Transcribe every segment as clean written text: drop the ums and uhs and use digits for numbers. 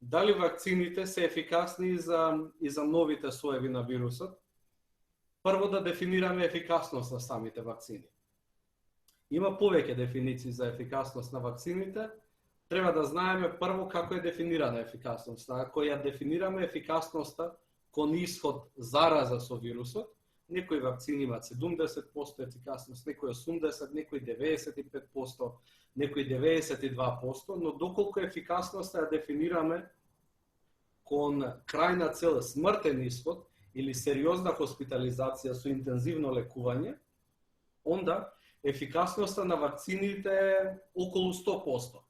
Дали вакцините се ефикасни и за новите соеви на вирусот? Прво да дефинираме ефикасност на самите вакцини. Има повеќе дефиниции за ефикасност на вакцините. Треба да знаеме прво како е дефинирана ефикасноста. Ако ја дефинираме ефикасноста кон исход зараза со вирусот, некои вакцини имаат 70% ефикасност, некои 80%, некои 95%, некои 92%, но доколку ефикасноста ја дефинираме кон крајна цел смртен исход или сериозна хоспитализација со интензивно лекување, онда ефикасноста на вакцините е околу 100%.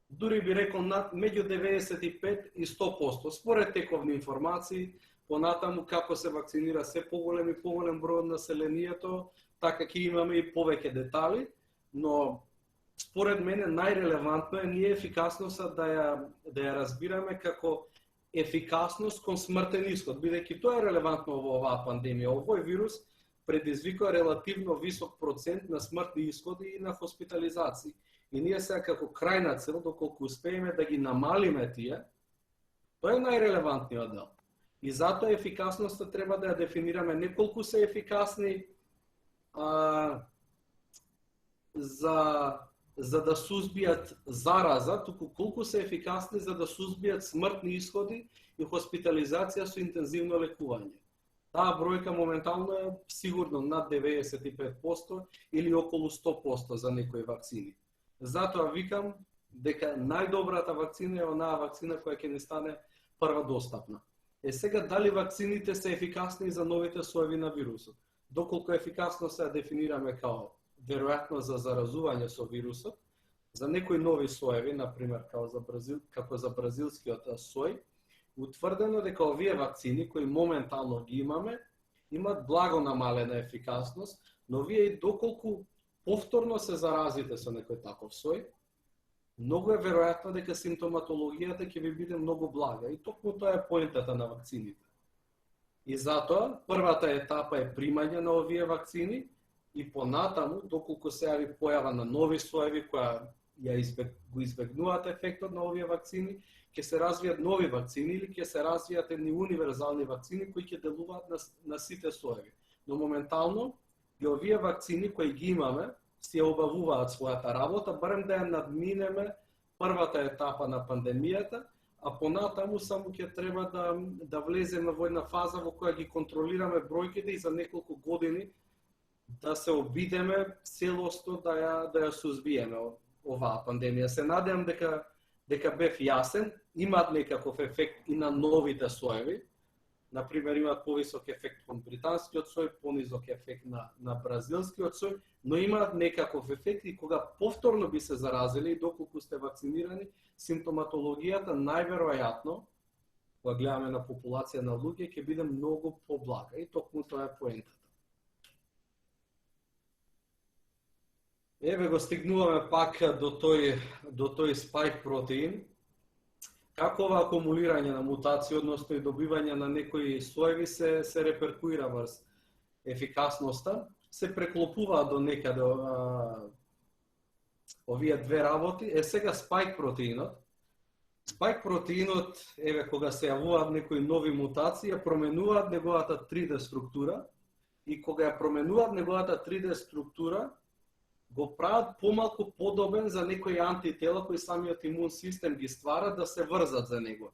Дури би рекол меѓу 95 и 100%, според тековни информации, понатаму како се вакцинира се поголем и поголем број од населението, така ќе имаме и повеќе детали, но според мене најрелевантно е ние ефикасноста да ја разбираме како ефикасност кон смртен исход, бидејќи тоа е релевантно во оваа пандемија. Овој вирус предизвикува релативно висок процент на смртни исходи и на хоспитализации. И ние сега како крајна цел, доколку успееме да ги намалиме тие, тоа е најрелевантниот дел. И затоа ефикасноста треба да ја дефинираме не колку се ефикасни за да сузбијат зараза, туку колку се ефикасни за да сузбијат смртни исходи и хоспитализација со интензивно лекување. Таа бројка моментално е сигурно над 95% или околу 100% за некои вакцини. Затоа викам дека најдобрата вакцина е онаа вакцина која ќе ни стане прва достапна. Сега дали вакцините се ефикасни за новите соеви на вирусот? Доколку ефикасно се дефинираме као веројатно за заразување со вирусот, за некои нови соеви, например како за бразилскиот сој, утврдено дека овие вакцини кои моментално ги имаме, имат благо намалена ефикасност, но вие и доколку повторно се заразите со некој таков сој, многу е веројатно дека симптоматологијата ќе ви биде многу блага и токму тоа е поентата на вакцините. И затоа првата етапа е примање на овие вакцини и понатаму, доколку се јави појава на нови соеви која го избегнуваат ефектот на овие вакцини, ќе се развијат нови вакцини или ќе се развијат едни универзални вакцини кои ќе делуваат на сите соеви. Но моментално и овие вакцини кои ги имаме си обавуваат својата работа, барем да ја надминеме првата етапа на пандемијата, а понатаму само ќе треба да влеземе во една фаза во која ги контролираме бројките и за неколку години да се обидеме целосно да ја сузбиеме оваа пандемија. Се надевам дека бев јасен, имаат некаков ефект и на новите соеви. Например, имаат повисок ефект кон британскиот сој, понизок ефект на бразилскиот сој, но имаат некаков ефект и кога повторно би се заразили и доколку сте вакцинирани, симптоматологијата најверојатно, кога гледаме на популација на луѓе, ќе биде многу поблага и токму тоа е поентата. Еве го стигнуваме пак до тој спајк протеин. Како ова акумулирање на мутации, односно и добивање на некои соеви се реперкуира врз ефикасноста, се преклопуваат до некаде овие две работи. Сега спајк протеинот. Спајк протеинот, еве кога се јавуваат некои нови мутации, ја променуваат неговата 3D структура и кога ја променуваат неговата 3D структура, го прават помалку подобен за некои антитела кои самиот имун систем ги ствара да се врзат за него.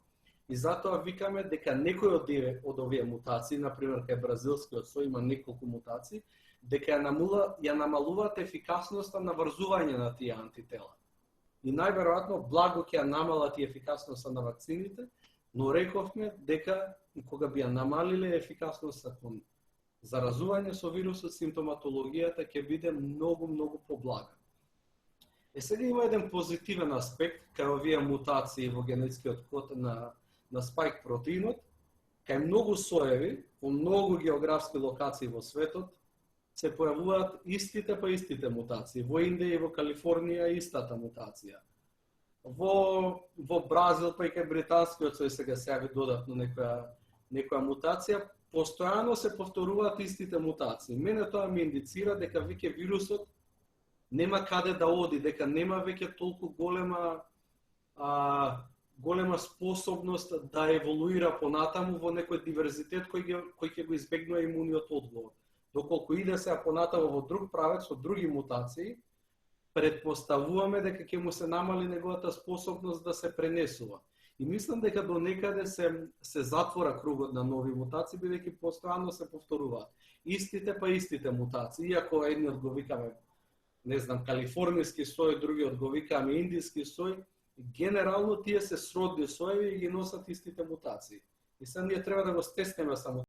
И затоа викаме дека некои од овие мутации, например кај бразилскиот сој има неколку мутации, дека ја намалуваат ефикасноста на врзување на тие антитела. И најверојатно благо ќе ја намалат и ефикасноста на вакцините, но рековме дека и кога би ја намалиле ефикасноста кон заразување со вирусот, симптоматологијата ќе биде многу поблага. Сега има еден позитивен аспект кај овие мутации во генетскиот код на спајк протеинот, кај многу соеви, во многу географски локации во светот, се појавуваат истите мутации. Во Индија и во Калифорнија истата мутација. Во Бразил, па и кај британскиот сој сега се јави додатно некоја мутација, постојано се повторуваат истите мутации. Мене тоа ми индицира дека веќе вирусот нема каде да оди, дека нема веќе толку голема голема способност да еволуира понатаму во некој диверзитет кој ќе го избегнува имуниот одговор. Доколку иде сега понатаму во друг правец со други мутации, предпоставуваме дека ќе му се намали неговата способност да се пренесува. И мислам дека до некаде се затвора кругот на нови мутации, бидејќи постојано се повторуваат истите мутации, иако едниот го викаме, не знам, калифорнијски сој, другиот го викаме индиски сој, генерално тие се сродни соеви и ги носат истите мутации. И сега ние треба да го стеснеме само